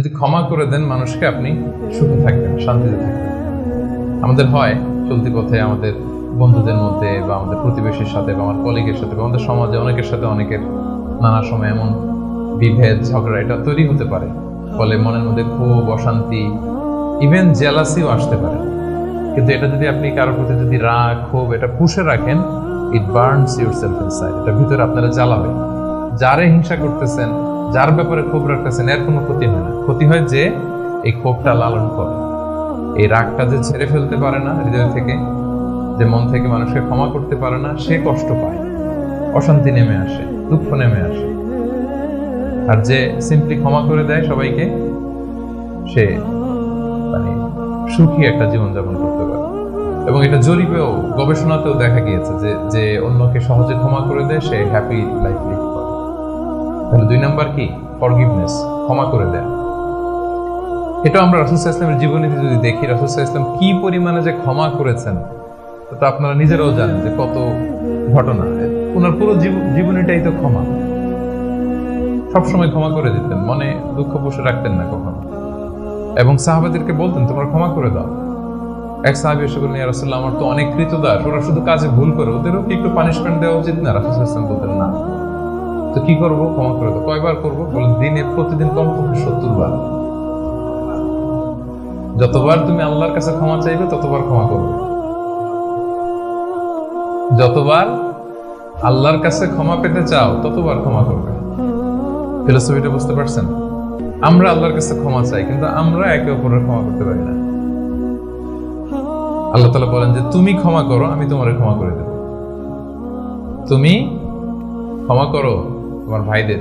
যদি ক্ষমা করে দেন মানুষকে, আপনি সুখে থাকবেন, শান্তিতে থাকবেন। আমাদের হয় চলতি পথে আমাদের বন্ধুদের মধ্যে বা আমাদের প্রতিবেশীর সাথে বা আমার কলিগের সাথে বা আমাদের সমাজে অনেকের সাথে অনেকের নানা সময় এমন বিভেদ, ঝগড়া এটা তৈরি হতে পারে, ফলে মনের মধ্যে ক্ষোভ, অশান্তি, ইভেন জেলাসিও আসতে পারে। কিন্তু এটা যদি আপনি কারোর প্রতি যদি রাগ, ক্ষোভ এটা পুষে রাখেন, ইট বার্নস ইউরসেলফ ইনসাইড, এটা ভিতরে আপনারা জ্বালাবে। যারে হিংসা করতেছেন, যার ব্যাপারে ক্ষোভ রাখতেছেন, এর কোনো ক্ষতি হয় না। ক্ষতি হয় যে এই ক্ষোভটা লালন করে, এই রাগটা যে ছেড়ে ফেলতে পারে না হৃদয় থেকে, যে মন থেকে মানুষকে ক্ষমা করতে পারে না, সে কষ্ট পায়, অশান্তি নেমে আসে, দুঃখ নেমে আসে। আর যে সিম্পলি ক্ষমা করে দেয় সবাইকে, সে মানে সুখী একটা জীবনযাপন করতে পারে। এবং এটা জরিপেও, গবেষণাতেও দেখা গিয়েছে যে যে অন্যকে সহজে ক্ষমা করে দেয় সে হ্যাপি লাইফ লিড করে। তাহলে 2 নাম্বার কি? ফরগিভনেস, ক্ষমা করে দেয়। এটা আমরা রাসূল সাল্লাল্লাহু আলাইহি ওয়াসাল্লামের জীবনীতে যদি দেখি, রাসূল সাল্লাল্লাহু আলাইহি ওয়াসাল্লাম কি পরিমাণে যে ক্ষমা করেছেন, তো আপনারা নিজেরাও জানেন যে কত ঘটনা। ওনার পুরো জীবনীটাই তো ক্ষমা। সবসময় ক্ষমা করে দিতেন, মনে দুঃখ পুষে রাখতেন না কখনো। এবং সাহাবাদেরকে বলতেন তোমরা ক্ষমা করে দাও। এক সাহাবী এসে বললেন, ইয়া রাসূলুল্লাহ, আমার তো অনেক কৃতদাস, ওরা শুধু কাজে ভুল করে, ওদেরও কি একটু পানিশমেন্ট দেওয়া উচিত না? রাসূল সাল্লাল্লাহু আলাইহি ওয়াসাল্লাম বলতেন না। তো কি করবো? ক্ষমা করে দাও। কয়বার করবো? বলেন দিনে প্রতিদিন কমপক্ষে 70 বার। যতবার তুমি আল্লাহর কাছে ক্ষমা চাইবে ততবার ক্ষমা করবে। যতবার আল্লাহর কাছে ক্ষমা পেতে চাও ততবার ক্ষমা করবে। ফিলোসফিটা বুঝতে পারছেন? আমরা আল্লাহর কাছে ক্ষমা চাই, কিন্তু আমরা একে অপরের ক্ষমা করতে পারি না। আল্লাহ তাআলা বলেন যে তুমি ক্ষমা করো, আমি তোমারে ক্ষমা করে দেব। তুমি ক্ষমা করো তোমার ভাইদের,